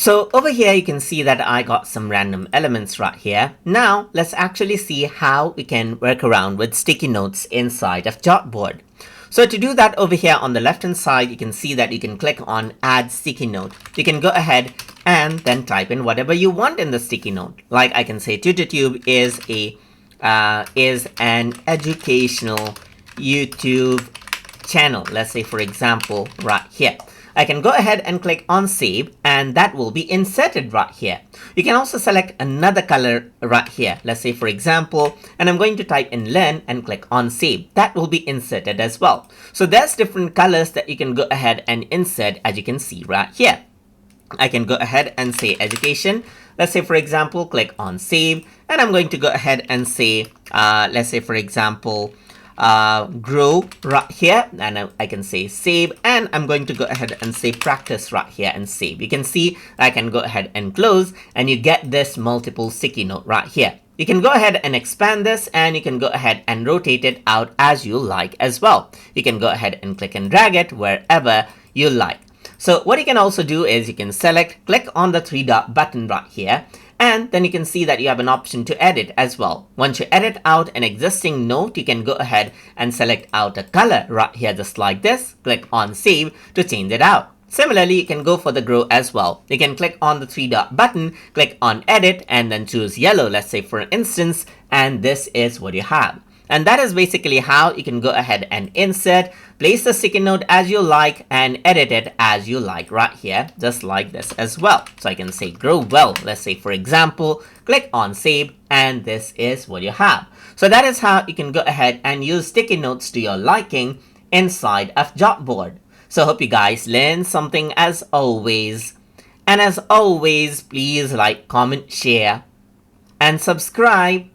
So over here you can see that I got some random elements right here. Now let's actually see how we can work around with sticky notes inside of Jotboard. So to do that, over here on the left hand side you can see that you can click on add sticky note. You can go ahead and then type in whatever you want in the sticky note. Like I can say TutorTube is an educational YouTube channel. Let's say, for example, right here. I can go ahead and click on save, and that will be inserted right here. You can also select another color right here. Let's say, for example, and I'm going to type in learn and click on save. That will be inserted as well. So there's different colors that you can go ahead and insert, as you can see right here. I can go ahead and say education. Let's say, for example, click on save, and I'm going to go ahead and say, let's say, for example, grow right here, and I can say save, and I'm going to go ahead and say practice right here and save. You can see I can go ahead and close, and you get this multiple sticky note right here. You can go ahead and expand this, and you can go ahead and rotate it out as you like as well. You can go ahead and click and drag it wherever you like. So what you can also do is you can select, click on the three dot button right here, and then you can see that you have an option to edit as well. Once you edit out an existing note, you can go ahead and select out a color right here, just like this. Click on save to change it out. Similarly, you can go for the grow as well. You can click on the three dot button, click on edit, and then choose yellow, let's say for instance, and this is what you have. And that is basically how you can go ahead and insert, place the sticky note as you like, and edit it as you like right here, just like this as well. So I can say grow well, let's say for example, click on save, and this is what you have. So that is how you can go ahead and use sticky notes to your liking inside of Jotboard. So hope you guys learned something as always. And as always, please like, comment, share, and subscribe.